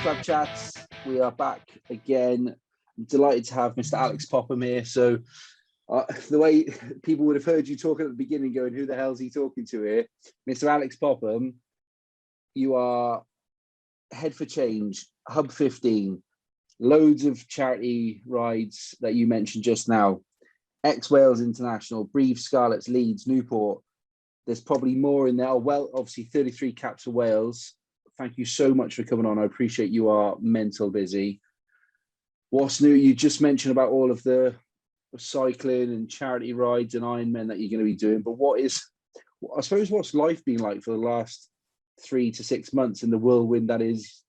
Catflap Chats. We are back again. I'm delighted to have Mr. Alix Popham here. So the way people would have heard you talking at the beginning going, who the hell is he talking to here? Mr. Alix Popham, you are head for change, Hub 15, loads of charity rides that you mentioned just now, ex-Wales International, Brive, Scarlets, Leeds, Newport. There's probably more in there. Well, obviously 33 caps for Wales. Thank you so much for coming on. I appreciate you are mental busy. What's new? You just mentioned about all of the cycling and charity rides and Ironman that you're going to be doing. But I suppose, what's life been like for the last 3 to 6 months in the whirlwind that is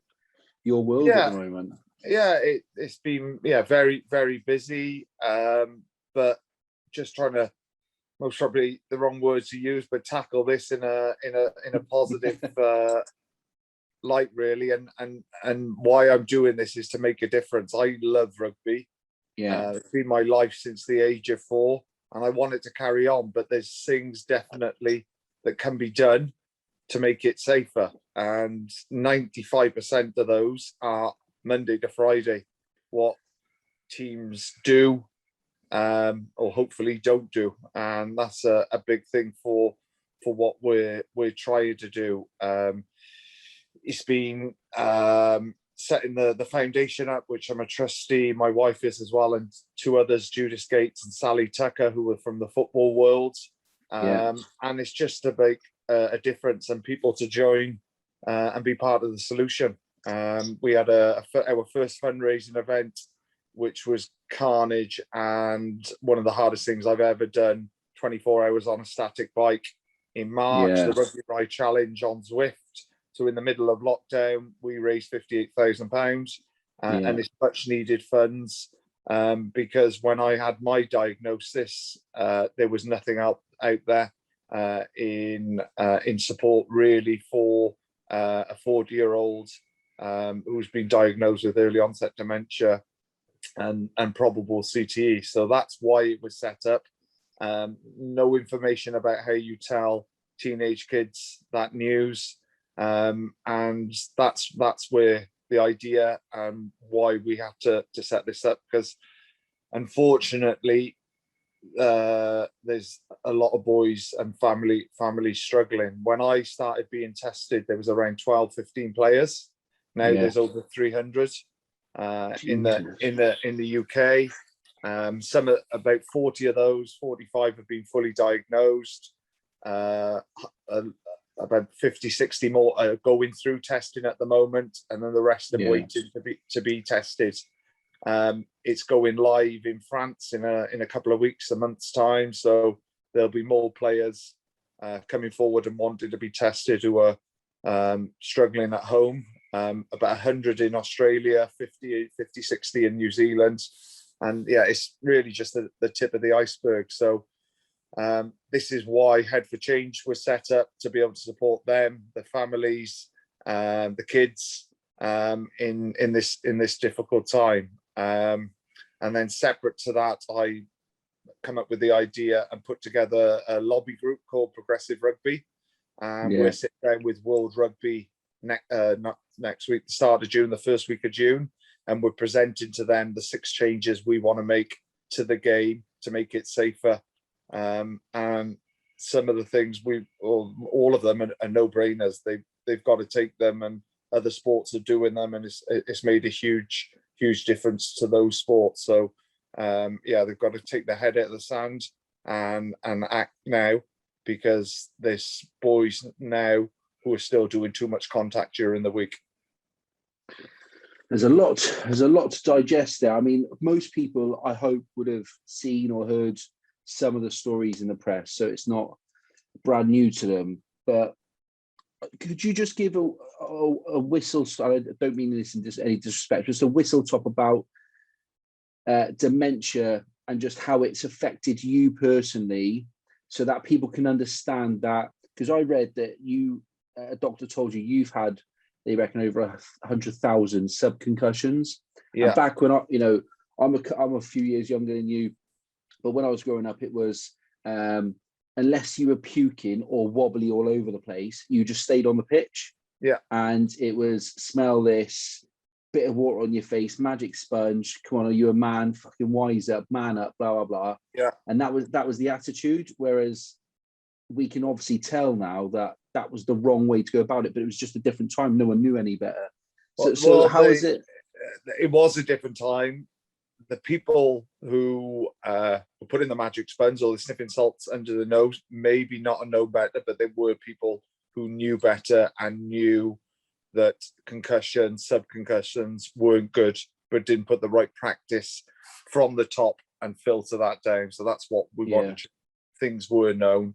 your world at the moment? Yeah, it's been very, very busy. But just trying to, most probably the wrong words to use, but tackle this in a positive light, really. And why I'm doing this is to make a difference. I love rugby. It's been my life since the age of 4, and I want it to carry on. But there's things definitely that can be done to make it safer, and 95% of those are Monday to Friday. What teams do, or hopefully don't do, and that's a big thing for what we're trying to do. It's been setting the foundation up, which I'm a trustee, my wife is as well, and 2 others, Judith Gates and Sally Tucker, who are from the football world. And it's just to make a difference and people to join and be part of the solution. We had our first fundraising event, which was carnage and one of the hardest things I've ever done. 24 hours on a static bike in March, the Rugby Ride Challenge on Zwift. So in the middle of lockdown, we raised £58,000, and it's much needed funds, because when I had my diagnosis, there was nothing out there in support really for a 40-year-old who's been diagnosed with early onset dementia and probable CTE. So that's why it was set up. No information about how you tell teenage kids that news. And that's where the idea and why we have to set this up, because unfortunately there's a lot of boys and families struggling. When I started being tested, there was around 12-15 players. Now there's over 300 in the UK. About 40 of those, 45 have been fully diagnosed. About 50-60 more are going through testing at the moment, and then the rest are waiting to be tested. It's going live in France in a couple of weeks, a month's time. So there'll be more players coming forward and wanting to be tested who are struggling at home. About 100 in Australia, 50-60 in New Zealand. And it's really just the tip of the iceberg. So this is why Head for Change was set up, to be able to support them, the families, the kids in this difficult time. And then separate to that, I come up with the idea and put together a lobby group called Progressive Rugby. We're sitting down with World Rugby next week, the start of June, the first week of June, and we're presenting to them the 6 changes we want to make to the game to make it safer. And some of the things all of them are no-brainers. They've got to take them, and other sports are doing them, and it's made a huge difference to those sports. So they've got to take their head out of the sand and act now, because there's boys now who are still doing too much contact during the week. There's a lot to digest there. I mean, most people, I hope, would have seen or heard some of the stories in the press, so it's not brand new to them. But could you just give a whistle? I don't mean this in any disrespect, just a whistle top about dementia and just how it's affected you personally, so that people can understand that. Because I read that a doctor told you've had, they reckon, over 100,000 subconcussions. And back when I'm a few years younger than you, but when I was growing up, it was unless you were puking or wobbly all over the place, you just stayed on the pitch. Yeah. And it was smell this, bit of water on your face, magic sponge, come on, are you a man? Fucking wise up, man up, blah blah blah. Yeah. And that was the attitude. Whereas we can obviously tell now that that was the wrong way to go about it, but it was just a different time. No one knew any better. So how is it? It was a different time. The people who were putting the magic sponge or the sniffing salts under the nose, maybe not a know better, but there were people who knew better and knew that concussions, sub-concussions weren't good, but didn't put the right practice from the top and filter that down. So that's what we wanted. Things were known.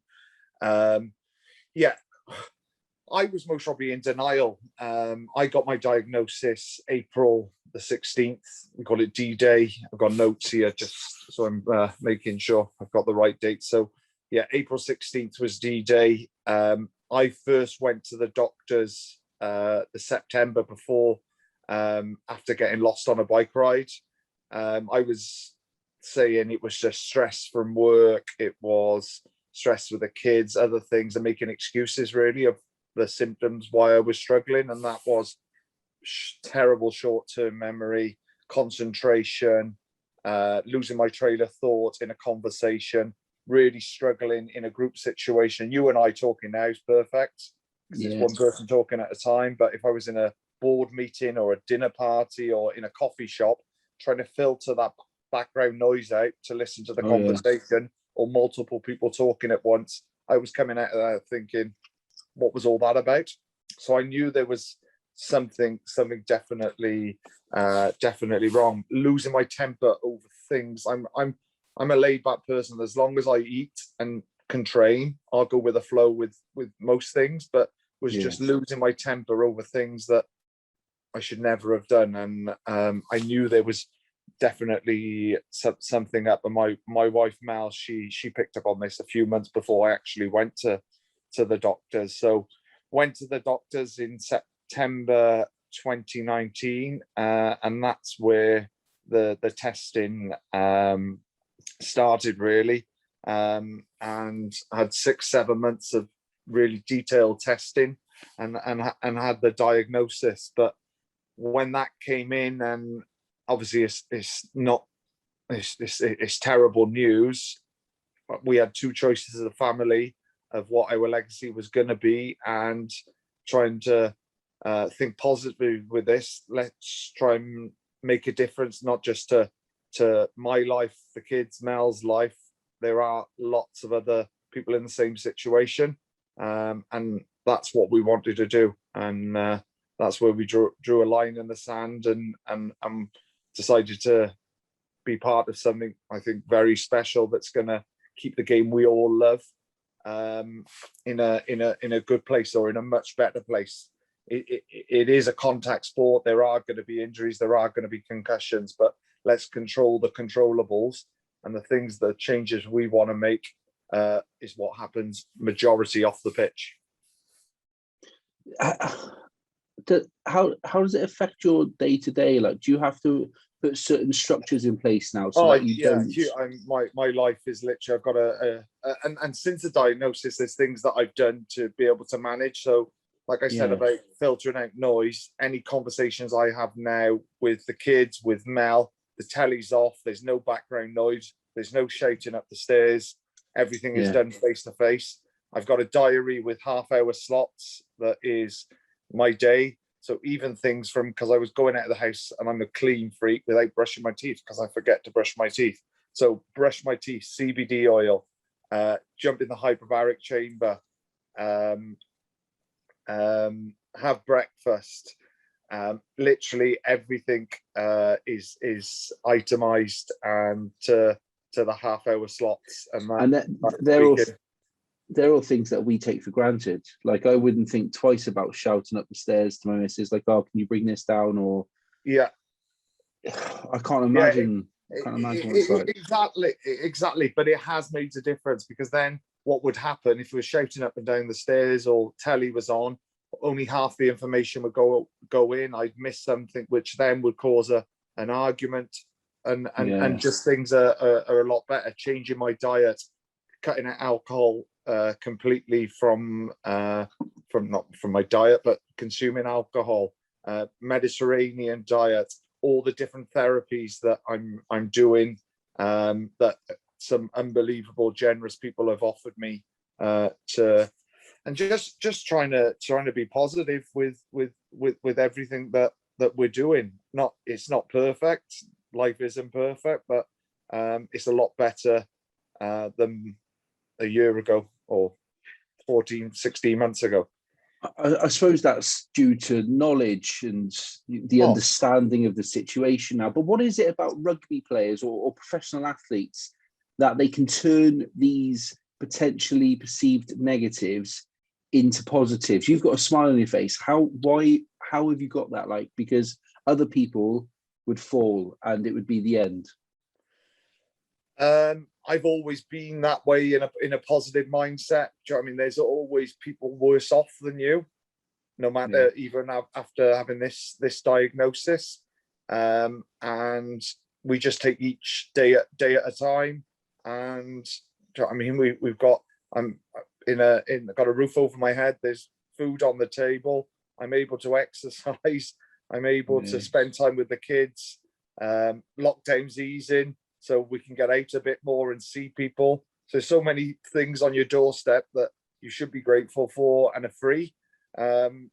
Yeah, I was most probably in denial. I got my diagnosis April the 16th. We call it D-Day. I've got notes here just so I'm making sure I've got the right date. So yeah, April 16th was D-Day. I first went to the doctors the September before, after getting lost on a bike ride. I was saying it was just stress from work. It was stress with the kids, other things, and making excuses really of the symptoms why I was struggling. And that was terrible short-term memory, concentration, losing my train of thought in a conversation, really struggling in a group situation. You and I talking now is perfect because it's one person talking at a time. But if I was in a board meeting or a dinner party or in a coffee shop, trying to filter that background noise out to listen to the conversation or multiple people talking at once, I was coming out of there thinking, what was all that about? So I knew there was something definitely wrong. Losing my temper over things. I'm a laid back person. As long as I eat and can train, I'll go with the flow with most things, but was just losing my temper over things that I should never have done. And I knew there was definitely something up. And my wife Mel, she picked up on this a few months before I actually went to the doctors. So went to the doctors in September 2019, and that's where the testing started really, and had 6-7 months of really detailed testing and had the diagnosis. But when that came in, and obviously it's terrible news. We had two choices as a family of what our legacy was going to be, and trying to think positively with this. Let's try and make a difference, not just to my life, the kids, Mel's life. There are lots of other people in the same situation, and that's what we wanted to do. And that's where we drew a line in the sand and decided to be part of something I think very special that's going to keep the game we all love in a good place, or in a much better place. It is a contact sport. There are going to be injuries, there are going to be concussions, but let's control the controllables, and the things, the changes we want to make is what happens majority off the pitch. How does it affect your day to day? Like, do you have to put certain structures in place now so that you don't? My life is literally, I've got and since the diagnosis, there's things that I've done to be able to manage. So like I said about filtering out noise, any conversations I have now with the kids, with Mel, the telly's off, there's no background noise, there's no shouting up the stairs, everything is done face to face. I've got a diary with half-hour slots that is my day. So even things from, because I was going out of the house and I'm a clean freak without brushing my teeth because I forget to brush my teeth. So brush my teeth, CBD oil, jump in the hyperbaric chamber, have breakfast. Literally everything is itemized and to the half-hour slots. And they're all things that we take for granted. Like, I wouldn't think twice about shouting up the stairs to my missus, like, oh, can you bring this down? Or I can't imagine. What it's like. Exactly. But it has made a difference, because then what would happen if we were shouting up and down the stairs or telly was on, only half the information would go in. I'd miss something, which then would cause an argument, and just things are a lot better. Changing my diet, cutting out alcohol completely from not from my diet, but consuming alcohol, Mediterranean diet, all the different therapies that I'm doing, that some unbelievable generous people have offered me, and just trying to be positive with everything that we're doing. It's not perfect. Life isn't perfect, but it's a lot better than a year ago or 14, 16 months ago. I suppose that's due to knowledge and the understanding of the situation now. But what is it about rugby players or professional athletes that they can turn these potentially perceived negatives into positives? You've got a smile on your face. How have you got that? Like, because other people would fall and it would be the end. I've always been that way in a positive mindset. Do you know what I mean? There's always people worse off than you, no matter, even after having this diagnosis. And we just take each day at a time. And do you know what I mean? We've got, I'm got a roof over my head. There's food on the table. I'm able to exercise. I'm able to spend time with the kids. Lockdown's easing, so we can get out a bit more and see people. So many things on your doorstep that you should be grateful for and are free. And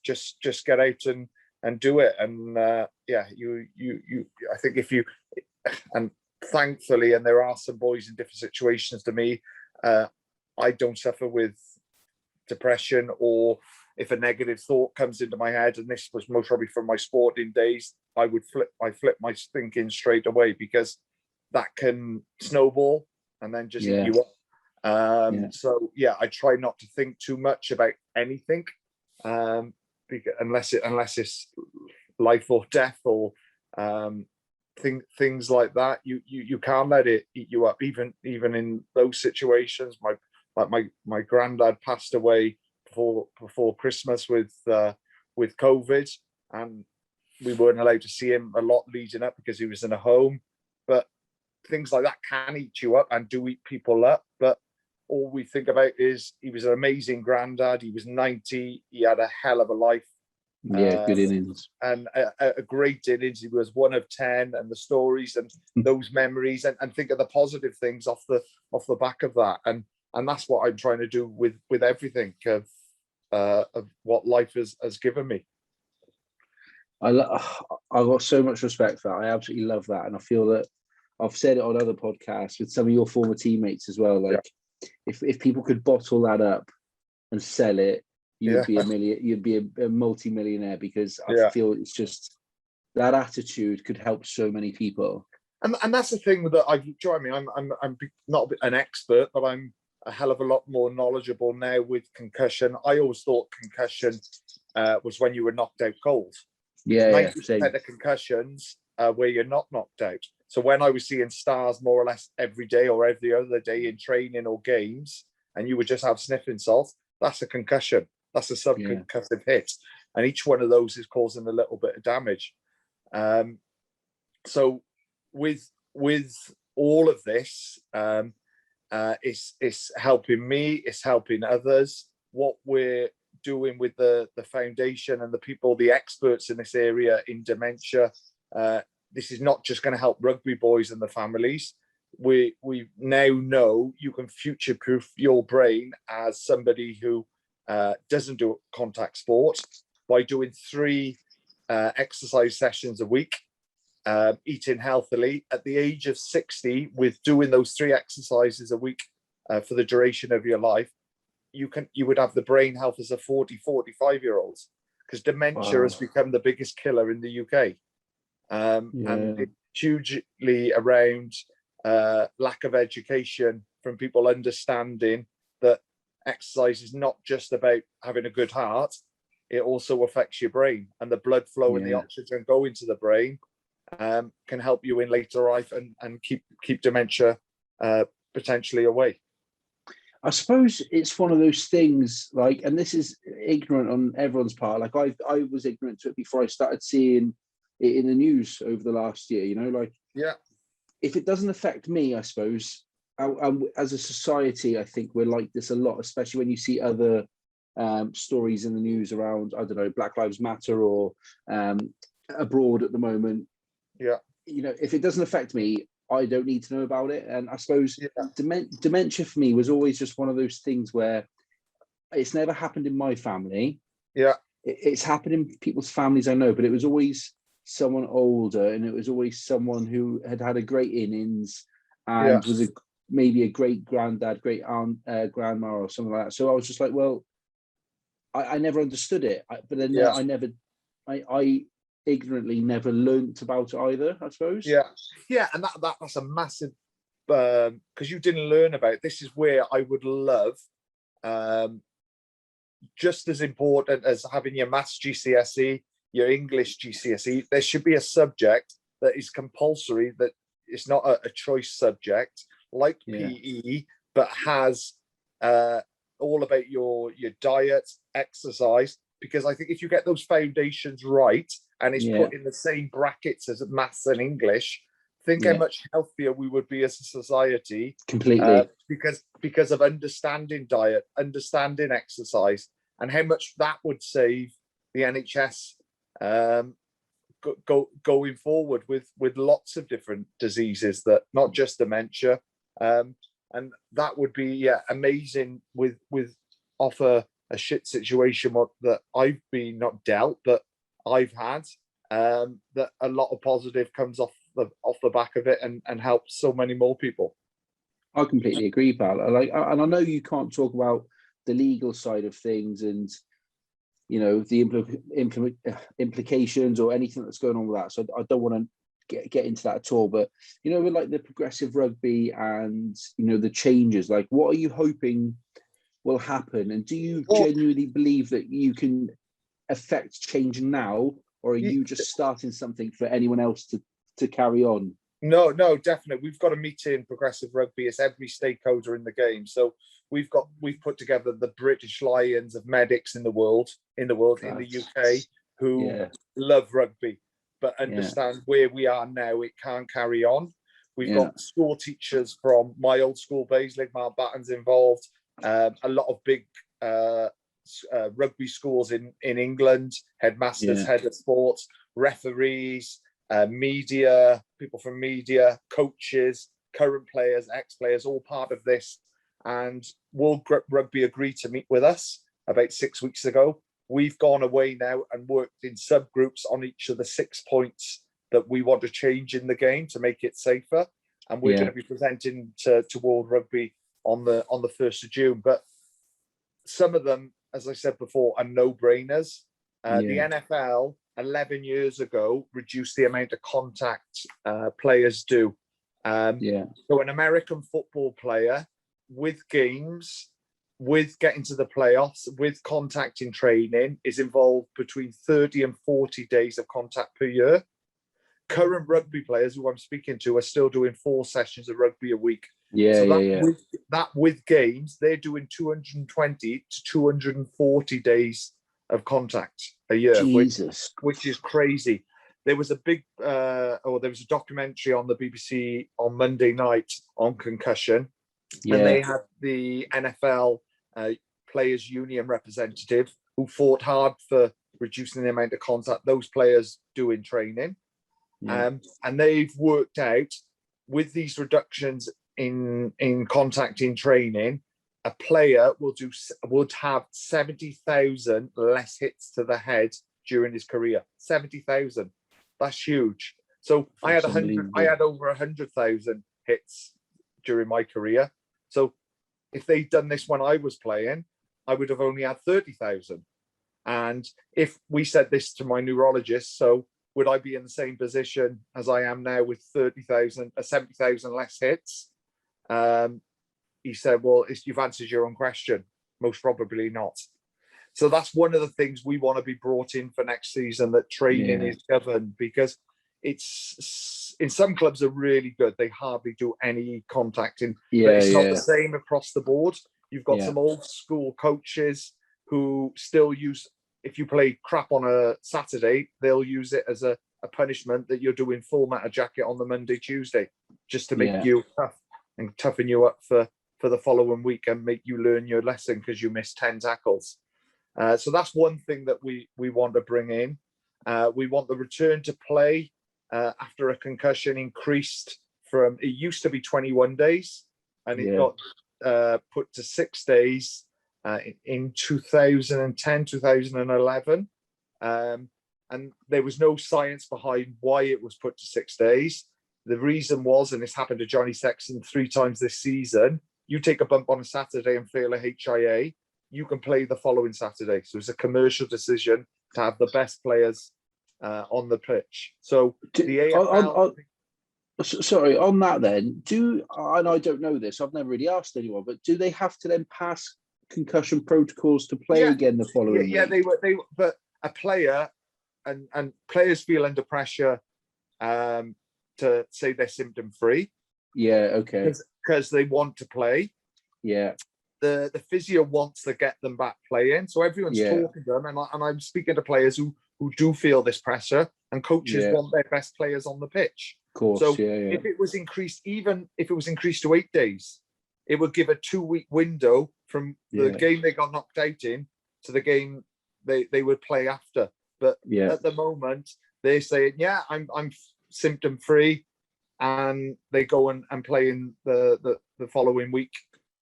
just get out and do it. And you I think if you, and thankfully, and there are some boys in different situations to me, I don't suffer with depression, or if a negative thought comes into my head, and this was most probably from my sporting days, I flip my thinking straight away, because that can snowball and then just eat you up. So I try not to think too much about anything, unless it's life or death, or things like that. You can't let it eat you up, even in those situations. My granddad passed away before Christmas with COVID, and we weren't allowed to see him a lot leading up because he was in a home. But things like that can eat you up and do eat people up. But all we think about is he was an amazing granddad. He was 90. He had a hell of a life. Good innings. And a great innings. He was 1 of 10, and the stories and those memories, and think of the positive things off the back of that. And that's what I'm trying to do with everything of what life has given me. I've got so much respect for that. I absolutely love that. And I feel that I've said it on other podcasts with some of your former teammates as well. Like, if people could bottle that up and sell it, you'd be a multi-millionaire, because I feel it's just that attitude could help so many people. And that's the thing that I'm not an expert, but I'm a hell of a lot more knowledgeable now with concussion. I always thought concussion was when you were knocked out cold. 90% of concussions where you're not knocked out. So when I was seeing stars more or less every day or every other day in training or games, and you would just have sniffing salts, that's a concussion. That's a subconcussive hit. And each one of those is causing a little bit of damage. So with all of this, it's helping me, it's helping others. What we're doing with the foundation and the people, the experts in this area in dementia, this is not just going to help rugby boys and the families. We now know you can future-proof your brain as somebody who doesn't do contact sport by doing 3 exercise sessions a week, eating healthily at the age of 60. With doing those 3 exercises a week for the duration of your life, you would have the brain health as a 45-year-olds, because dementia has become the biggest killer in the UK. And it's hugely around lack of education from people understanding that exercise is not just about having a good heart, it also affects your brain, and the blood flow and the oxygen going to the brain can help you in later life and keep dementia potentially away. I suppose it's one of those things, like, and this is ignorant on everyone's part. Like, I was ignorant to it before I started seeing it in the news over the last year, if it doesn't affect me, I suppose, as a society, I think we're like this a lot, especially when you see other stories in the news around, I don't know, Black Lives Matter or abroad at the moment. Yeah. You know, if it doesn't affect me, I don't need to know about it. And I suppose Yeah. dementia for me was always just one of those things where it's never happened in my family. Yeah. It's happened in people's families I know, but it was always someone older, and it was always someone who had had a great innings and was maybe a great granddad, great aunt, grandma, or something like that. So I was just like, well, I never understood it, but then I ignorantly never learnt about it either, I suppose. Yeah, and that's a massive, because you didn't learn about it. This is where I would love, just as important as having your maths GCSE, your English GCSE, there should be a subject that is compulsory, that it's not a choice subject like PE, but has all about your diet, exercise, because I think if you get those foundations right and it's put in the same brackets as maths and English, think how much healthier we would be as a society. Completely. Because of understanding diet, understanding exercise, and how much that would save the NHS going forward with lots of different diseases, that not just dementia. And that would be amazing with off a shit situation that I've been not dealt, but I've had, that a lot of positive comes off the back of it and helps so many more people. I completely agree, pal. And I know you can't talk about the legal side of things and, you know, the implications or anything that's going on with that. So I don't want to get into that at all. But, you know, with like the progressive rugby and, you know, the changes, like what are you hoping will happen? And do you genuinely believe that you can affect change now, or are you just starting something for anyone else to carry on? No, definitely. We've got a meeting, progressive rugby. It's every stakeholder in the game. So we've put together the British Lions of medics in the world, in the UK, who love rugby, but understand where we are now, it can't carry on. We've got school teachers from my old school, Basling, Mountbatten's involved, a lot of big rugby schools in England, headmasters, head of sports, referees, media, people from media, coaches, current players, ex-players, all part of this. And World Rugby agreed to meet with us about 6 weeks ago. We've gone away now and worked in subgroups on each of the 6 points that we want to change in the game to make it safer. And we're going to be presenting to World Rugby on the 1st of June. But some of them, as I said before, are no-brainers. The NFL 11 years ago reduced the amount of contact players do. So an American football player with games, with getting to the playoffs, with contact in training, is involved between 30 and 40 days of contact per year. Current rugby players who I'm speaking to are still doing 4 sessions of rugby a week. With games, they're doing 220 to 240 days of contact a year, which is crazy. There was a there was a documentary on the BBC on Monday night on concussion, and they had the NFL Players Union representative who fought hard for reducing the amount of contact those players do in training. And they've worked out, with these reductions in contact in training, a player would have 70,000 less hits to the head during his career. 70,000. That's huge. So I had over 100,000 hits during my career. So if they'd done this when I was playing, I would have only had 30,000. And if we said this to my neurologist, so would I be in the same position as I am now with 70,000 less hits? He said, well, you've answered your own question. Most probably not. So that's one of the things we want to be brought in for next season, that training is governed, because it's in some clubs are really good. They hardly do any contacting. But it's not the same across the board. You've got some old school coaches who still use, if you play crap on a Saturday, they'll use it as a punishment that you're doing full matter jacket on the Monday, Tuesday, just to make you tough and toughen you up for the following week and make you learn your lesson because you missed 10 tackles. So that's one thing that we want to bring in. We want the return to play after a concussion increased from, it used to be 21 days, and it got put to 6 days in 2010, 2011. And there was no science behind why it was put to 6 days. The reason was, and this happened to Johnny Sexton 3 times this season, you take a bump on a Saturday and fail a HIA, you can play the following Saturday. So it's a commercial decision to have the best players on the pitch. So the AFL... Sorry, on that then, and I don't know this, I've never really asked anyone, but do they have to then pass concussion protocols to play again the following week? They were, but a player, and players feel under pressure to say they're symptom free. Yeah, okay. Because they want to play. Yeah. The physio wants to get them back playing. So everyone's talking to them, and I'm speaking to players who do feel this pressure, and coaches want their best players on the pitch. Of course, so if it was increased, even if it was increased to 8 days, it would give a 2-week window from the game they got knocked out in to the game they would play after. But at the moment, they're saying, I'm symptom free, and they go and play in the following week,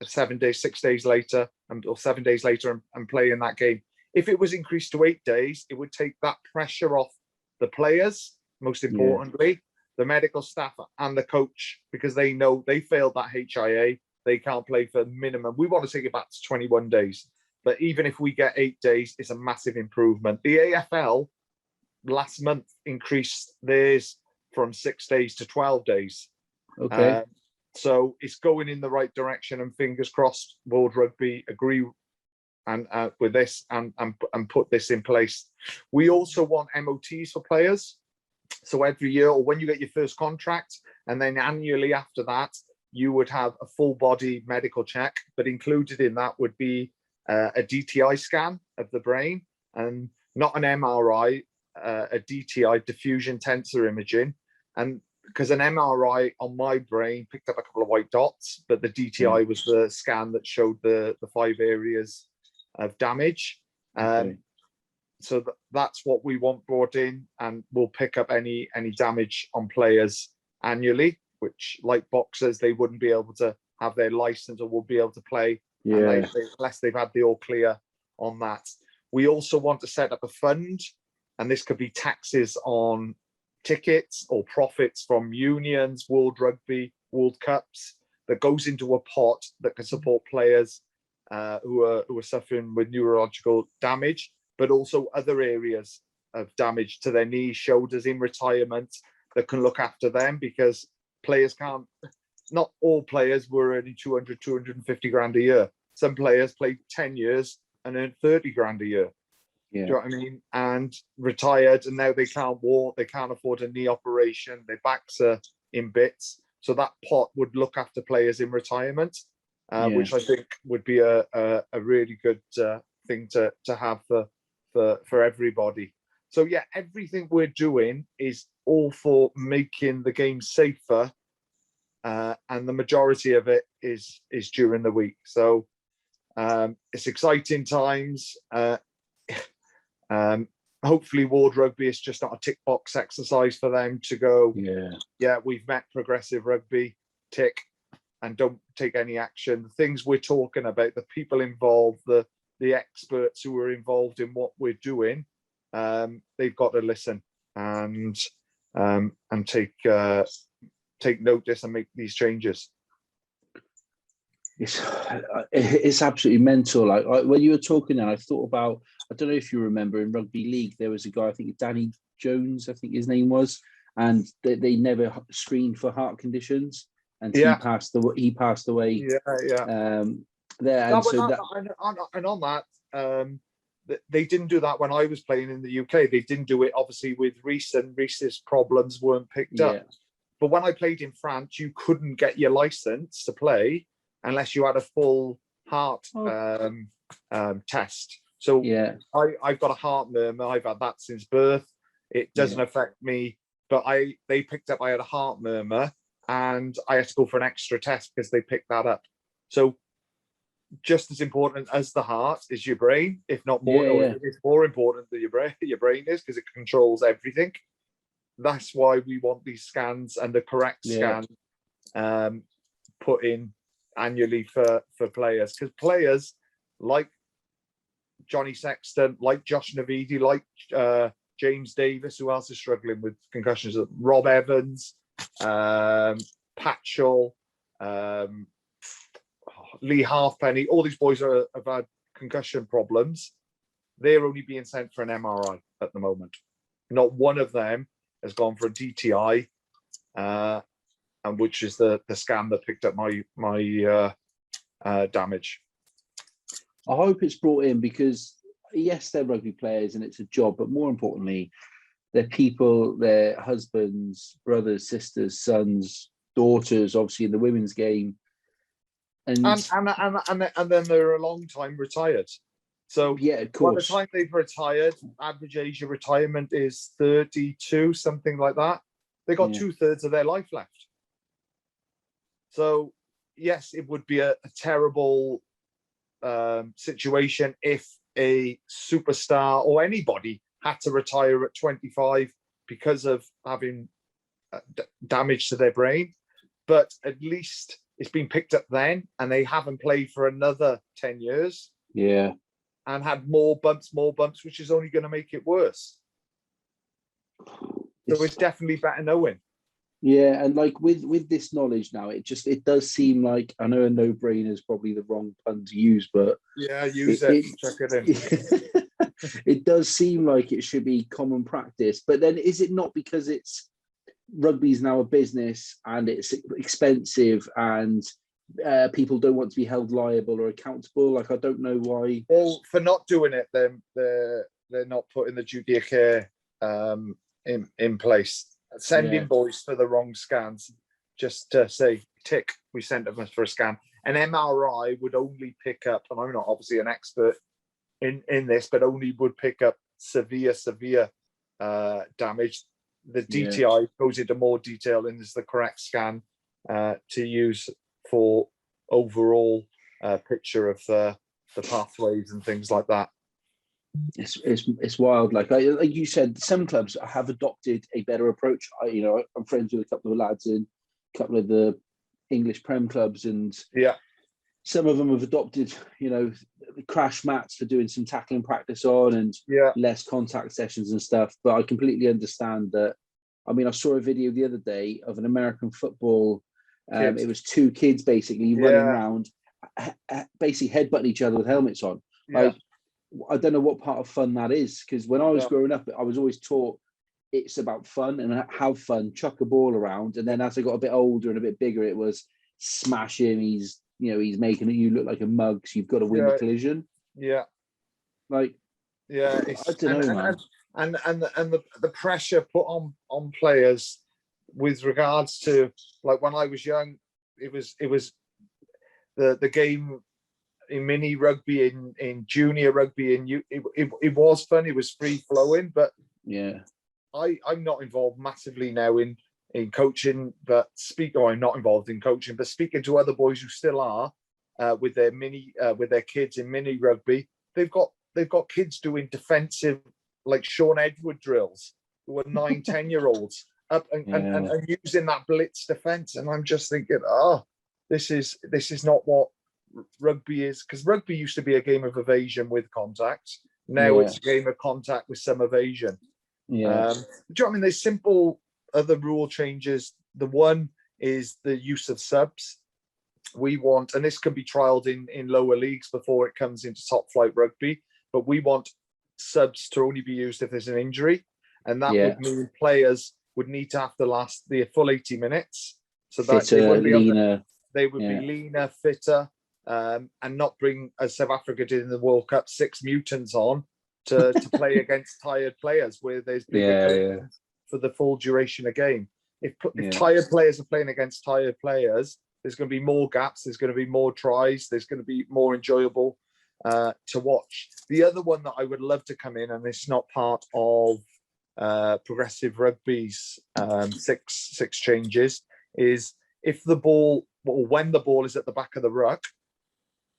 7 days, 6 days later, or 7 days later, and play in that game. If it was increased to 8 days, it would take that pressure off the players, most importantly, the medical staff and the coach, because they know they failed that HIA. They can't play for minimum. We want to take it back to 21 days. But even if we get 8 days, it's a massive improvement. The AFL last month increased theirs from 6 days to 12 days. Okay. So it's going in the right direction, and fingers crossed World Rugby agree and with this and put this in place. We also want MOTs for players. So every year, or when you get your first contract, and then annually after that, you would have a full body medical check, but included in that would be a DTI scan of the brain, and not an MRI, a DTI, diffusion tensor imaging. And because an MRI on my brain picked up a couple of white dots, but the DTI was the scan that showed the 5 areas of damage. So that's what we want brought in, and we'll pick up any damage on players annually, which, like boxers, they wouldn't be able to have their license or will be able to play unless they've had the all clear on that. We also want to set up a fund, and this could be taxes on tickets or profits from unions, World Rugby, World Cups, that goes into a pot that can support players who are suffering with neurological damage, but also other areas of damage to their knees, shoulders in retirement, that can look after them, because players can't, not all players were earning 200, 250 grand a year. Some players played 10 years and earned 30 grand a year. Do you know what I mean? And retired, and now they can't walk, they can't afford a knee operation, their backs are in bits. So that pot would look after players in retirement, which I think would be a really good thing to have for everybody. So yeah, everything we're doing is all for making the game safer, and the majority of it is during the week. So it's exciting times. Hopefully World Rugby is just not a tick box exercise for them to go, we've met progressive rugby, tick, and don't take any action. The things we're talking about, the people involved, the experts who are involved in what we're doing, they've got to listen and take notice and make these changes. It's absolutely mental. Like when you were talking, and I thought about, I don't know if you remember, in rugby league there was a guy, I think Danny Jones, I think his name was, and they never screened for heart conditions, and he passed away. There, and on that, they didn't do that when I was playing in the UK. They didn't do it obviously with Reece, and Reece's problems weren't picked up. But when I played in France, you couldn't get your license to play unless you had a full heart test. So I've got a heart murmur. I've had that since birth. It doesn't affect me, but they picked up I had a heart murmur, and I had to go for an extra test because they picked that up. So just as important as the heart is your brain, if not more. Yeah. It's more important than your brain. Your brain is, because it controls everything. That's why we want these scans and the correct scan put in annually for players, because players like Johnny Sexton, like Josh Navidi, like James Davis, who else is struggling with concussions, Rob Evans, Patchell, Lee Halfpenny, all these boys have had concussion problems. They're only being sent for an MRI at the moment. Not one of them has gone for a DTI, and which is the scan that picked up my damage. I hope it's brought in, because yes, they're rugby players and it's a job, but more importantly, they're people, they're husbands, brothers, sisters, sons, daughters, obviously in the women's game. And then they're a long time retired. So yeah, of course. By the time they've retired, average age of retirement is 32, something like that. They got 2/3 of their life left. So yes, it would be a terrible situation if a superstar or anybody had to retire at 25 because of having damage to their brain. But at least it's been picked up then, and they haven't played for another 10 years. Yeah. And had more bumps, which is only going to make it worse. So it's definitely better knowing. Yeah, and like with this knowledge now, it does seem like, I know a no-brainer is probably the wrong pun to use, but yeah, use it. Chuck it in. It does seem like it should be common practice. But then, is it not because rugby is now a business and it's expensive and people don't want to be held liable or accountable? Like, I don't know why. Well, for not doing it, then they're not putting the duty of care in place. Sending boys for the wrong scans, just to say, tick, we sent them for a scan. An MRI would only pick up, and I'm not obviously an expert in this, but only would pick up severe damage. The DTI goes into more detail and is the correct scan to use for overall picture of the pathways and things like that. It's wild. Like you said, some clubs have adopted a better approach. I'm friends with a couple of lads in a couple of the English Prem clubs, and some of them have adopted, the crash mats for doing some tackling practice on, and less contact sessions and stuff. But I completely understand that. I mean, I saw a video the other day of an American football. It was two kids basically running around, basically headbutting each other with helmets on. Like, I don't know what part of fun that is, because when I was growing up, I was always taught it's about fun and have fun, chuck a ball around. And then as I got a bit older and a bit bigger, it was smash him. He's making you look like a mug, so you've got to win the collision. Yeah. Like, I don't know, man. And the pressure put on players with regards to, like, when I was young, it was the game in mini rugby, in junior rugby, and it was fun. It was free flowing, but I'm not involved massively now in coaching, but I'm not involved in coaching, but speaking to other boys who still are with their kids in mini rugby, they've got kids doing defensive, like Sean Edward drills, who are 9-10-year-olds up and using that blitz defense, and I'm just thinking, this is not what rugby is, because rugby used to be a game of evasion with contact. Now it's a game of contact with some evasion. Do you know what I mean? There's simple other rule changes. The one is the use of subs. We want, and this can be trialed in lower leagues before it comes into top flight rugby, but we want subs to only be used if there's an injury, and that would mean players would need to have to last the full 80 minutes, so that they would be leaner, fitter, and not bring, as South Africa did in the World Cup, 6 mutants on to play against tired players, where there's bigger for the full duration of game. If tired players are playing against tired players, there's going to be more gaps, there's going to be more tries, there's going to be more enjoyable to watch. The other one that I would love to come in, and it's not part of progressive rugby's six changes, is if the ball, or when the ball is at the back of the ruck,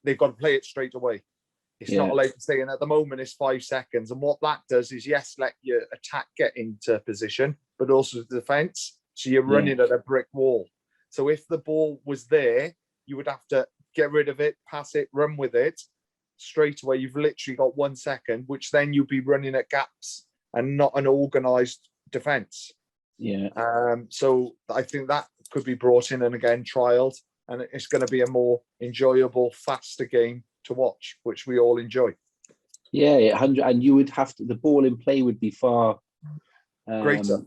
they've got to play it straight away. It's not allowed to stay in. At the moment, it's 5 seconds. And what that does is, yes, let your attack get into position, but also the defense. So you're running at a brick wall. So if the ball was there, you would have to get rid of it, pass it, run with it straight away. You've literally got 1 second, which then you'll be running at gaps and not an organised defence. Yeah. So I think that could be brought in and again trialled, and it's going to be a more enjoyable, faster game to watch, which we all enjoy. Yeah, 100, and you would have to. The ball in play would be far greater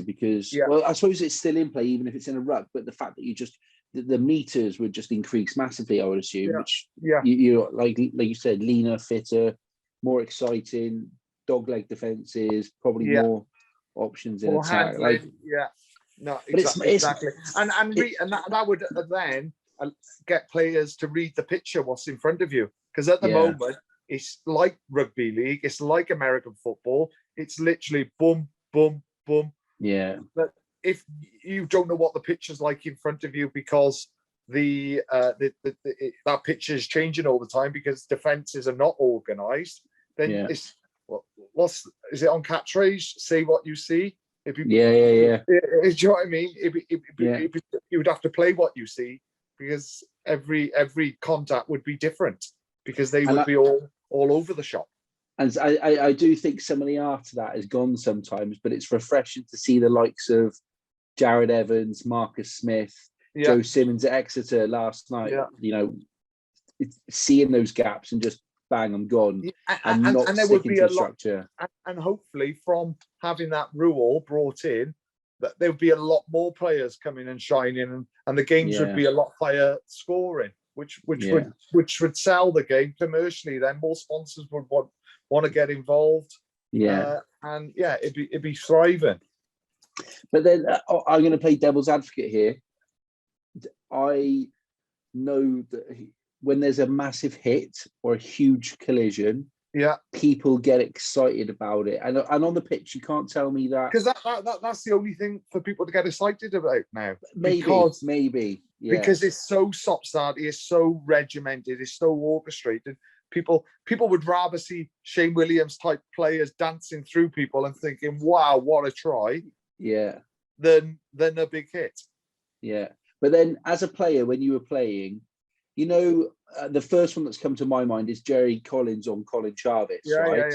because, well, I suppose it's still in play even if it's in a ruck. But the fact that the meters would just increase massively, I would assume. Which you like you said, leaner, fitter, more exciting, dogleg defenses, probably more options in attack. No, exactly. And that would then get players to read the picture, what's in front of you. Because at the moment, it's like rugby league, it's like American football. It's literally boom, boom, boom. Yeah. But if you don't know what the picture's like in front of you, because that picture is changing all the time because defenses are not organised, then it's is it on catchphrase? Say what you see. Do you know what I mean? You would have to play what you see, because every contact would be different, because they would be all over the shop. And I do think some of the art of that is gone sometimes, but it's refreshing to see the likes of Jared Evans, Marcus Smith, Joe Simmons at Exeter last night. You know, seeing those gaps and just bang, I'm gone, and not there would be a structure. And hopefully, from having that rule brought in, that there would be a lot more players coming and shining, and the games would be a lot higher scoring, which would sell the game commercially. Then more sponsors would want to get involved. It'd be thriving. But then I'm going to play devil's advocate here. I know that when there's a massive hit or a huge collision, people get excited about it, and on the pitch you can't tell me that, because that's the only thing for people to get excited about now. Maybe because it's so stop-start, it's so regimented, it's so orchestrated. People would rather see Shane Williams type players dancing through people and thinking, "Wow, what a try!" Than a big hit. But then, as a player, when you were playing, you know, the first one that's come to my mind is Jerry Collins on Colin Jarvis, right?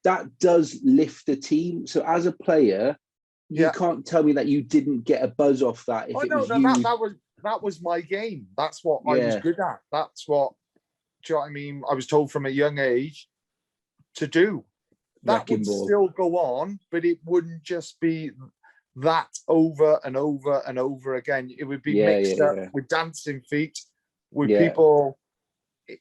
That does lift a team. So as a player, you can't tell me that you didn't get a buzz off that. That was my game. That's what I was good at. That's what, do you know what I mean? I was told from a young age to do. That would still go on, but it wouldn't just be that over and over and over again. It would be mixed up with dancing feet, with people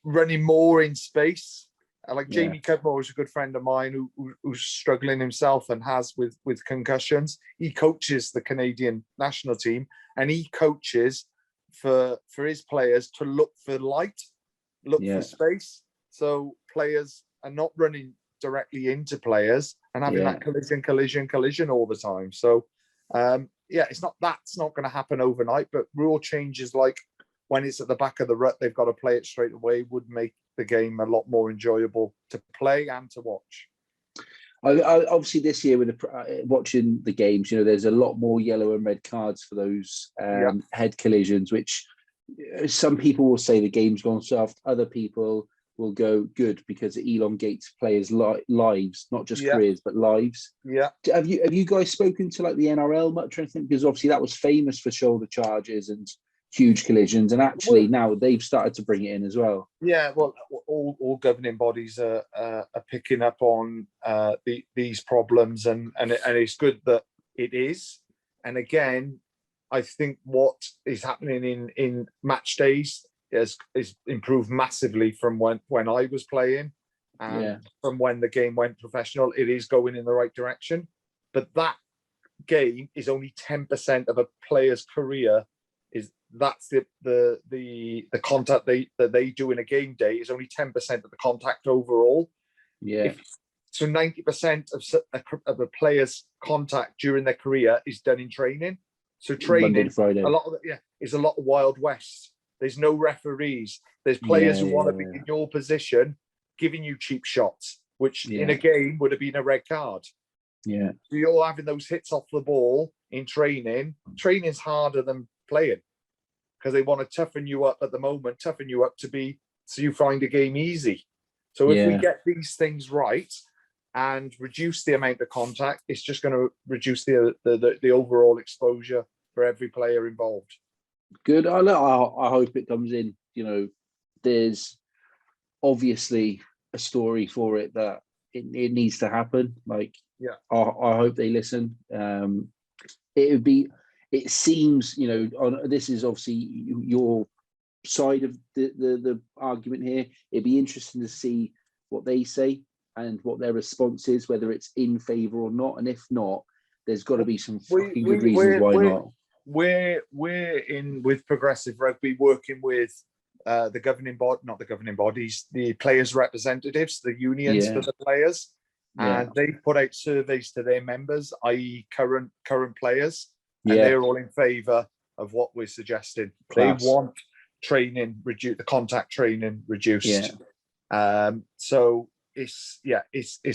running more in space. Like Jamie Cudmore is a good friend of mine who's struggling himself and has with concussions. He coaches the Canadian national team, and he coaches for his players to look for light, look for space. So players are not running directly into players and having that collision all the time. So that's not going to happen overnight, but rule changes, like when it's at the back of the rut, they've got to play it straight away, would make the game a lot more enjoyable to play and to watch. I obviously this year with watching the games, you know, there's a lot more yellow and red cards for those head collisions, which some people will say the game's gone soft. Other people will go good because it elongates players' lives, not just careers, but lives. Have you guys spoken to like the NRL much or anything? Because obviously that was famous for shoulder charges and huge collisions, and actually now they've started to bring it in as well. All governing bodies are picking up on these problems, and it's good that it is. And again, I think what is happening in match days is improved massively from when I was playing, and from when the game went professional. It is going in the right direction, but that game is only 10% of a player's career. That's the contact that they do in a game day is only 10% of the contact overall. So 90% of a player's contact during their career is done in training. So training, a lot of it, is a lot of Wild West. There's no referees. There's players who want to be in your position, giving you cheap shots, which in a game would have been a red card. Yeah. So you're having those hits off the ball in training. Training's harder than playing because they want to toughen you up at the moment, toughen you up so you find a game easy. So if we get these things right and reduce the amount of contact, it's just going to reduce the overall exposure for every player involved. Good. I hope it comes in. You know, there's obviously a story for it that it needs to happen. Like, I hope they listen. It seems, you know, this is obviously your side of the argument here. It'd be interesting to see what they say and what their response is, whether it's in favour or not. And if not, there's got to be some fucking good reasons why not. We're in with Progressive Rugby, working with the governing body, not the governing bodies, the players' representatives, the unions for the players, and they put out surveys to their members, i.e., current players, and they're all in favour of what we're suggesting. Class. They want training reduced, the contact training reduced. So it's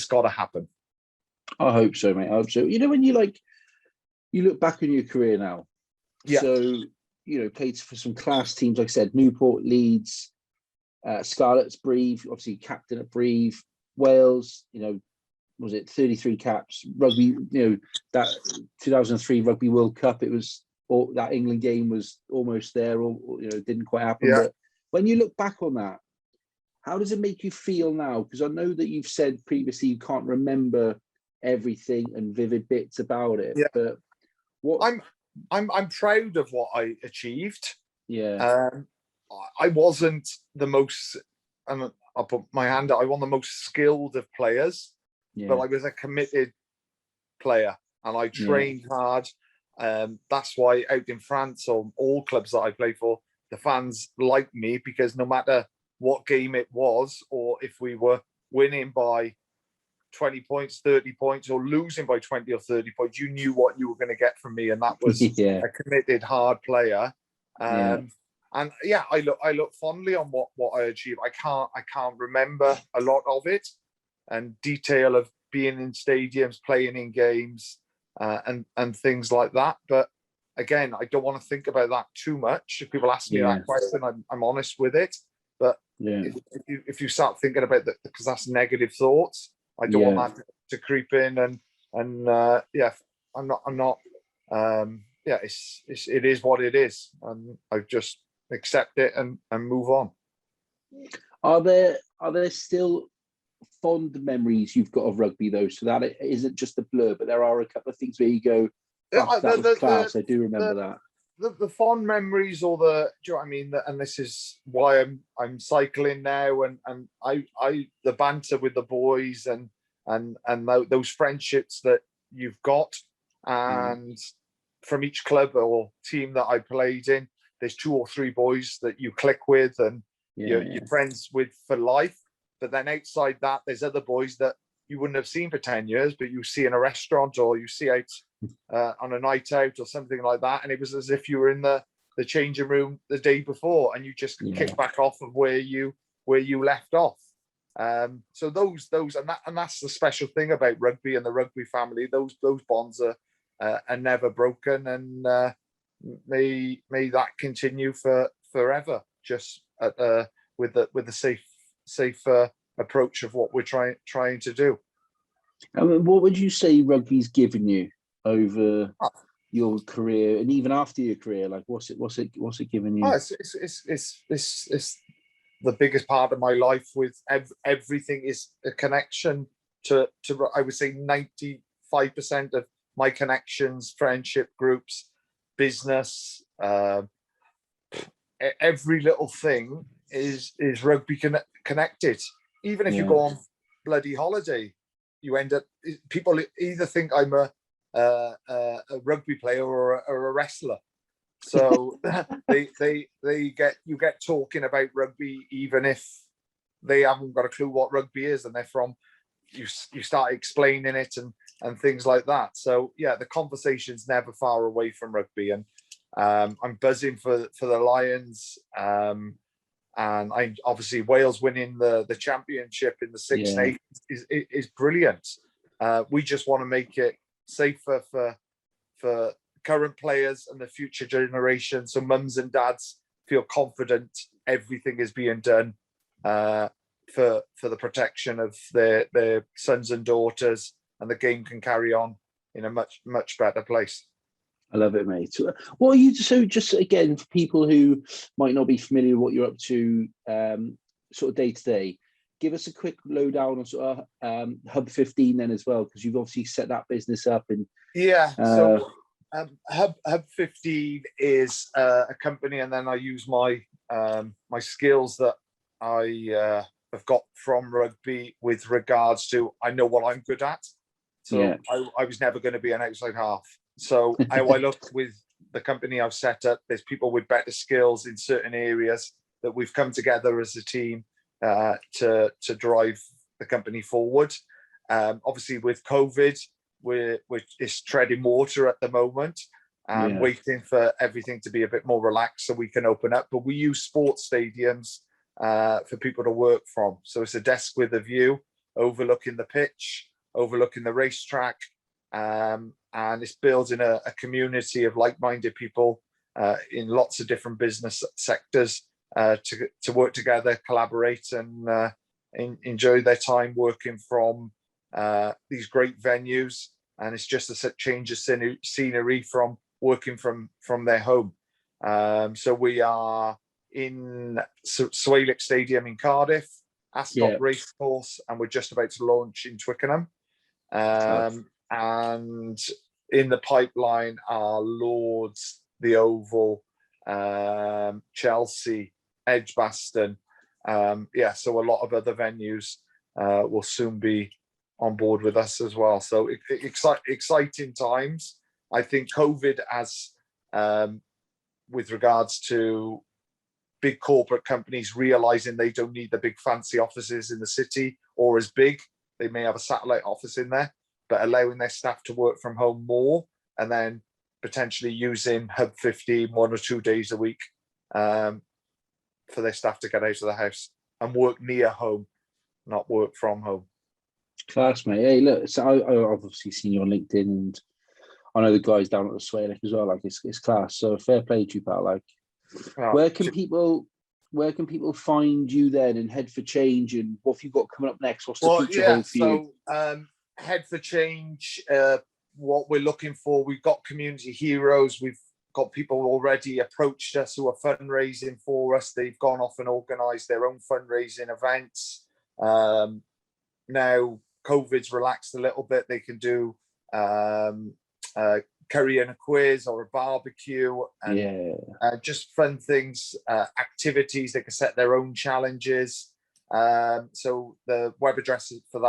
got to happen. I hope so, mate. I hope so. You know, when you look back on your career now. So, you know, played for some class teams, like I said, Newport, Leeds, Scarlets, Breve, obviously captain at Breve, Wales, you know, was it 33 caps, rugby, you know, that 2003 Rugby World Cup, it was, that England game was almost there, or you know, didn't quite happen. But when you look back on that, how does it make you feel now? Because I know that you've said previously you can't remember everything and vivid bits about it, but what... I'm proud of what I achieved. Yeah. I wasn't the most, and I'll put my hand out, I wasn't the most skilled of players, but I was a committed player and I trained hard. That's why out in France, or all clubs that I played for, the fans liked me, because no matter what game it was, or if we were winning by 20 points, 30 points, or losing by 20 or 30 points, you knew what you were going to get from me, and that was a committed, hard player. And I look fondly on what I achieved. I can't remember a lot of it and detail of being in stadiums, playing in games, and things like that. But again, I don't want to think about that too much. If people ask me that question, I'm honest with it. But if you start thinking about that, because that's negative thoughts, I don't want that to creep in, and I'm not. It is what it is, and I just accept it and move on. Are there still fond memories you've got of rugby though, so that it isn't just a blur, but there are a couple of things where you go, that was class. I do remember that. The fond memories, or do you know what I mean? And this is why I'm cycling now, and I the banter with the boys, and those friendships that you've got, and from each club or team that I played in, there's 2 or 3 boys that you click with, and you're friends with for life. But then outside that, there's other boys that you wouldn't have seen for 10 years, but you see in a restaurant, or you see out on a night out or something like that, and it was as if you were in the changing room the day before, and you just kick back off of where you left off. So those and that's the special thing about rugby and the rugby family. Those bonds are never broken, and may that continue forever. Just with the safe approach of what we're trying to do. I mean, what would you say rugby's given you over your career, and even after your career? Like, what's it given you? It's the biggest part of my life. With everything is a connection to I would say 95% of my connections, friendship groups, business, every little thing is rugby connected. Even if you go on bloody holiday, you end up, people either think I'm a rugby player or a wrestler. So you get talking about rugby, even if they haven't got a clue what rugby is, and they're from, you start explaining it and things like that. So the conversation's never far away from rugby, and I'm buzzing for the Lions. And I obviously Wales winning the championship in the Six Yeah. Nations is brilliant. We just want to make it safer for current players and the future generation, so mums and dads feel confident everything is being done for the protection of their sons and daughters, and the game can carry on in a much better place. I love it, mate. What are you, so just again, for people who might not be familiar with what you're up to sort of day to day, give us a quick lowdown on sort of Hub 15 then as well, because you've obviously set that business up. And so Hub 15 is a company, and then I use my my skills that I have got from rugby with regards to, I know what I'm good at. So I was never going to be an outside half. So I look with the company I've set up, there's people with better skills in certain areas that we've come together as a team to drive the company forward. Obviously with COVID, we're just treading water at the moment and waiting for everything to be a bit more relaxed so we can open up. But we use sports stadiums for people to work from. So it's a desk with a view overlooking the pitch, overlooking the racetrack, and it's building a community of like-minded people in lots of different business sectors to work together, collaborate, and enjoy their time working from these great venues. And it's just a change of scenery from working from their home. So we are in Alix Stadium in Cardiff, Ascot Racecourse, and we're just about to launch in Twickenham. And in the pipeline are Lords, the Oval, Chelsea, Edgbaston. So a lot of other venues will soon be on board with us as well. So exciting times. I think COVID has, with regards to big corporate companies realizing they don't need the big fancy offices in the city or as big, they may have a satellite office in there, but allowing their staff to work from home more, and then potentially using Hub 15 1 or 2 days a week for their staff to get out of the house and work near home, not work from home. Class, mate. Hey, look, so I've obviously seen you on LinkedIn, and I know the guys down at the Swaylick as well. Like it's class. So fair play to you, pal. Like, where can people find you then and Head for Change, and what have you got coming up next? What's the future hold for you? Head for Change, what we're looking for, we've got community heroes. We've got people already approached us who are fundraising for us. They've gone off and organised their own fundraising events. Now COVID's relaxed a little bit. They can do curry and a quiz or a barbecue, and just fun things, activities. They can set their own challenges. So the website for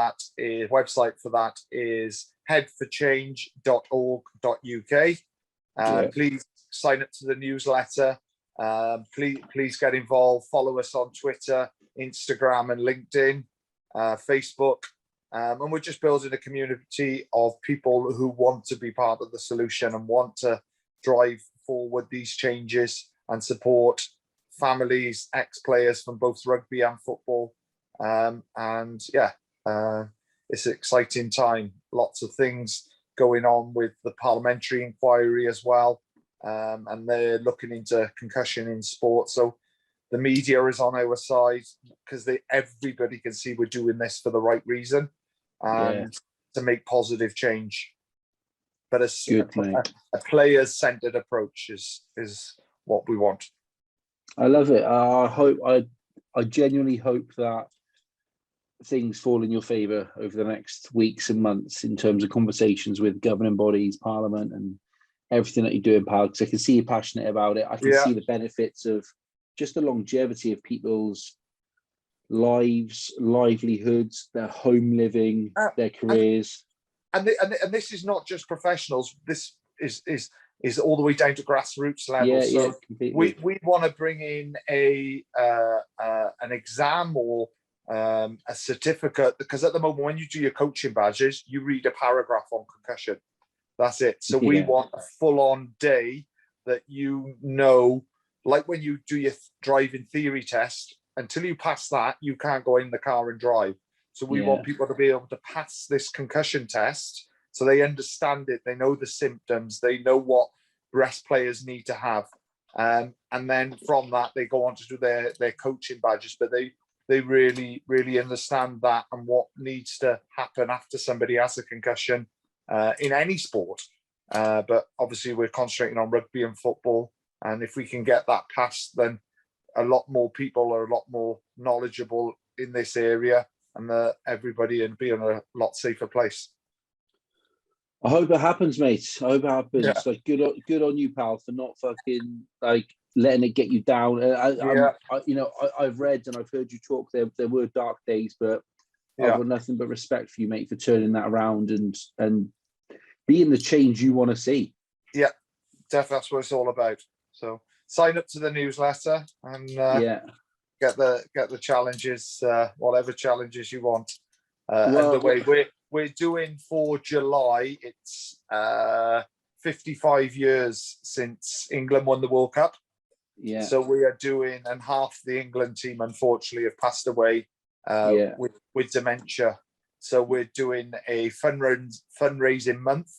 that is headforchange.org.uk. Please sign up to the newsletter. Please get involved. Follow us on Twitter, Instagram, and LinkedIn, Facebook. And we're just building a community of people who want to be part of the solution and want to drive forward these changes and support families, ex-players from both rugby and football. It's an exciting time. Lots of things going on with the parliamentary inquiry as well. And they're looking into concussion in sport. So the media is on our side because everybody can see we're doing this for the right reason and to make positive change. But a players-centered approach is what we want. I love it. I genuinely hope that things fall in your favour over the next weeks and months in terms of conversations with governing bodies, Parliament, and everything that you're doing, pal, because I can see you're passionate about it. I can see the benefits of just the longevity of people's lives, livelihoods, their home living, their careers. And this is not just professionals. This is all the way down to grassroots level. So we want to bring in an exam or a certificate, because at the moment when you do your coaching badges, you read a paragraph on concussion. That's it. So we want a full-on day that you know, like when you do your driving theory test, until you pass that, you can't go in the car and drive. So we want people to be able to pass this concussion test so they understand it, they know the symptoms, they know what rest players need to have. And then from that, they go on to do their coaching badges, but they really, really understand that and what needs to happen after somebody has a concussion in any sport. But obviously we're concentrating on rugby and football. And if we can get that passed, then a lot more people are a lot more knowledgeable in this area, and everybody will be in a lot safer place. I hope it happens, mate. I hope it happens. Yeah. Like, good on you, pal, for not fucking like letting it get you down. I've read and I've heard you talk. There were dark days, but I've got nothing but respect for you, mate, for turning that around and being the change you want to see. Yeah, definitely. That's what it's all about. So sign up to the newsletter and get the challenges, whatever challenges you want underway. We're doing for July. It's 55 years since England won the World Cup. Yeah. So we are doing, and half the England team unfortunately have passed away with dementia. So we're doing a fundraising month,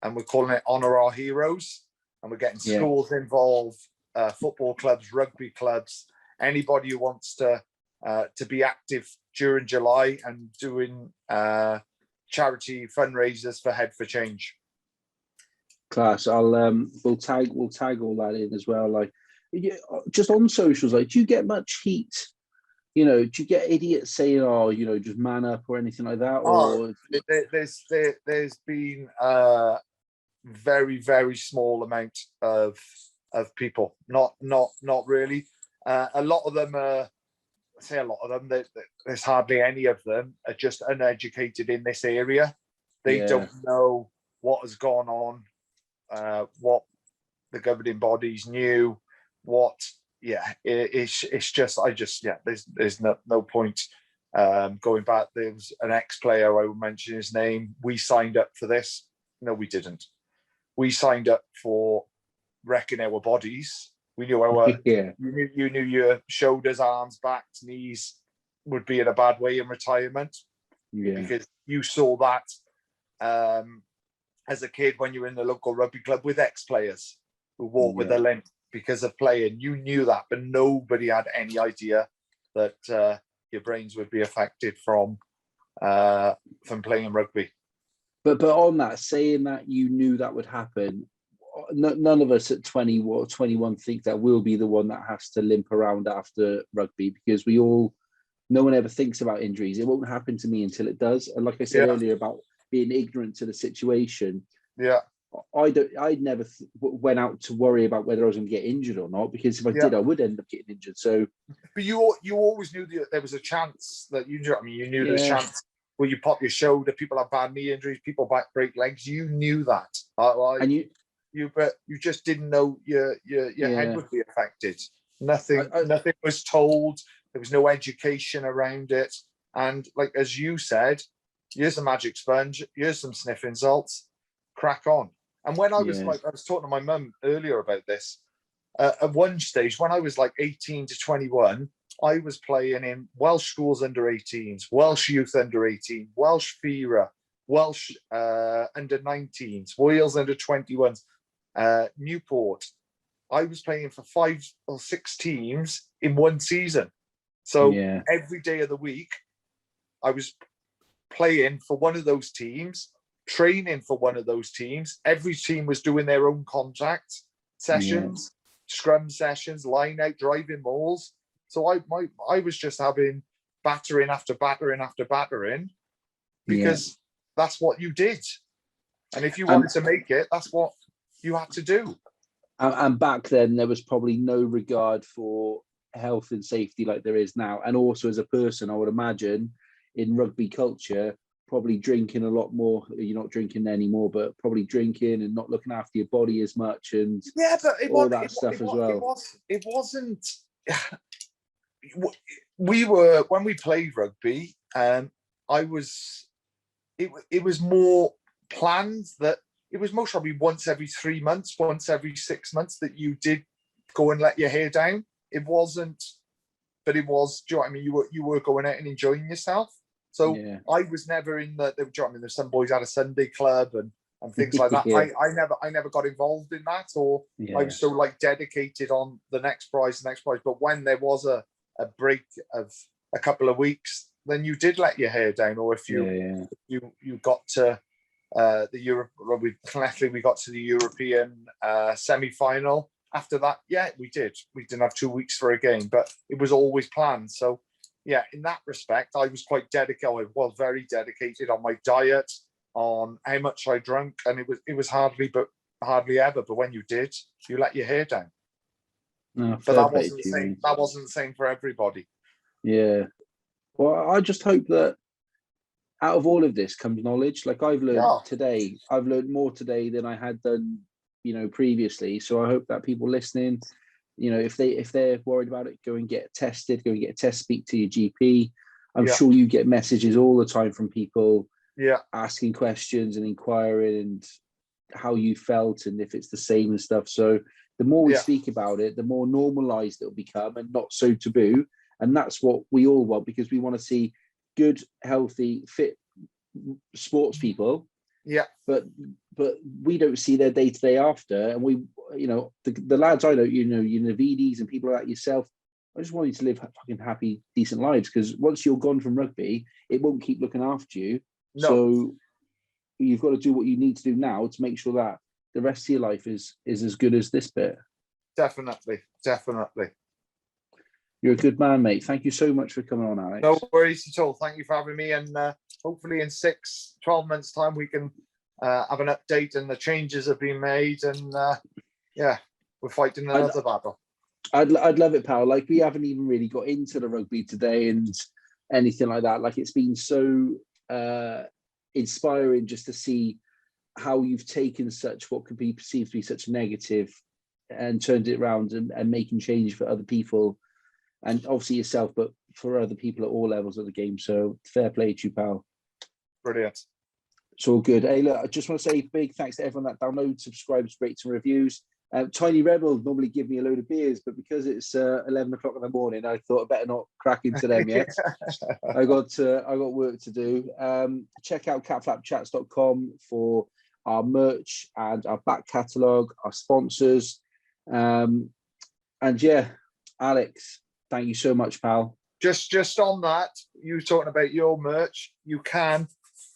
and we're calling it Honour Our Heroes. And we're getting schools involved, football clubs, rugby clubs, anybody who wants to be active during July, and doing charity fundraisers for Head for Change. Class. We'll tag all that in as well. Like, just on socials, like, do you get much heat? You know, do you get idiots saying, "Oh, you know, just man up" or anything like that? Or there's been very, very small amount of people. Not really. A lot of them there's hardly any of them are just uneducated in this area. They don't know what has gone on, what the governing bodies knew, it's just there's no point going back. There was an ex-player, I will mention his name. We signed up for this. No, we didn't. We signed up for wrecking our bodies. We knew our you knew your shoulders, arms, backs, knees would be in a bad way in retirement, because you saw that as a kid when you were in the local rugby club with ex-players who walked with a limp because of playing. You knew that, but nobody had any idea that your brains would be affected from playing rugby. But on that, saying that you knew that would happen, none of us at 20 or 21 think that we'll be the one that has to limp around after rugby, because no one ever thinks about injuries. It won't happen to me until it does. And like I said earlier about being ignorant to the situation, I never went out to worry about whether I was going to get injured or not, because if I did, I would end up getting injured. So, but you always knew that there was a chance that you knew there's a chance. Where you pop your shoulder, people have bad knee injuries, people break legs. You knew that, and you just didn't know your head would be affected. Nothing was told. There was no education around it. And like as you said, here's a magic sponge. Here's some sniffing salts. Crack on. And when I was I was talking to my mum earlier about this. At one stage, when I was like 18 to 21. I was playing in Welsh schools under 18s, Welsh youth under 18, Welsh FIRA, Welsh under 19s, Wales under 21s, Newport. I was playing for 5 or 6 teams in one season. So every day of the week, I was playing for one of those teams, training for one of those teams. Every team was doing their own contact sessions, scrum sessions, line out, driving mauls. So I was just having battering after battering after battering, because that's what you did. And if you wanted to make it, that's what you had to do. And back then, there was probably no regard for health and safety like there is now. And also as a person, I would imagine in rugby culture, probably drinking a lot more. You're not drinking anymore, but probably drinking and not looking after your body as much. And but all that stuff as well. It wasn't... We were, when we played rugby, it was more planned that it was most probably once every 3 months, once every 6 months that you did go and let your hair down. It wasn't, but it was, do you know what I mean? You were going out and enjoying yourself. So Yeah. I was never in the, do you know what I mean? There's some boys had a Sunday club and things like that. Yeah. I never got involved in that, or Yeah. I was so like dedicated on the next prize. But when there was a break of a couple of weeks, then you did let your hair down, or if you got to the Europe, we got to the European semi-final. After that, yeah, we did. We didn't have 2 weeks for a game, but it was always planned. So, yeah, in that respect, I was quite dedicated. Well, very dedicated on my diet, on how much I drank, and it was hardly ever. But when you did, you let your hair down. No, but that wasn't the same. That wasn't the same for everybody. Yeah. Well, I just hope that out of all of this comes knowledge. Like I've learned today, I've learned more today than I had done, previously. So I hope that people listening, if they're worried about it, go and get tested, go and get a test, speak to your GP. I'm sure you get messages all the time from people asking questions and inquiring and how you felt and if it's the same and stuff. So the more we speak about it, the more normalized it'll become and not so taboo. And that's what we all want, because we want to see good, healthy, fit sports people. Yeah. But we don't see their day-to-day after. And we, the lads I know, Navidis and people like that yourself, I just want you to live fucking happy, decent lives, because once you're gone from rugby, it won't keep looking after you. No. So you've got to do what you need to do now to make sure that the rest of your life is as good as this bit. Definitely. You're a good man, mate. Thank you so much for coming on, Alex. No worries at all. Thank you for having me. And hopefully in 12 months' time, we can have an update and the changes have been made. And we're fighting another battle. I'd love it, pal. Like, we haven't even really got into the rugby today and anything like that. Like, it's been so inspiring just to see how you've taken what could be perceived to be such negative and turned it around and making change for other people. And obviously yourself, but for other people at all levels of the game. So fair play to you, pal. Brilliant. It's all good. Hey, look, I just want to say big thanks to everyone that downloads, subscribes, rates and reviews. Tiny Rebel normally give me a load of beers, but because it's 11 o'clock in the morning, I thought I better not crack into them yet. I got work to do. Check out catflapchats.com for our merch and our back catalogue, our sponsors. And yeah, Alex, thank you so much, pal. Just on that, you were talking about your merch. You can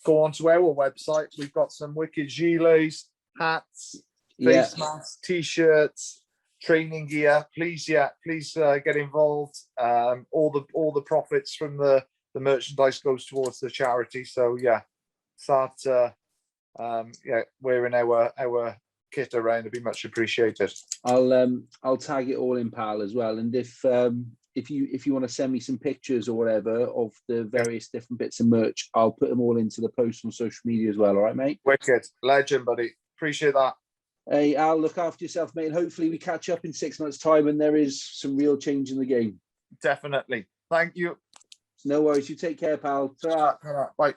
go onto our website. We've got some wicked gilets, hats, face masks, t-shirts, training gear. Please get involved. All the profits from the merchandise goes towards the charity. So start wearing our kit around. It'd be much appreciated. I'll tag it all in, pal, as well. And if you want to send me some pictures or whatever of the various different bits of merch, I'll put them all into the post on social media as well. All right, mate? Wicked. Legend, buddy. Appreciate that. Hey, Al, look after yourself, mate. And hopefully we catch up in 6 months' time and there is some real change in the game. Definitely. Thank you. No worries. You take care, pal. Ta-ra. Bye.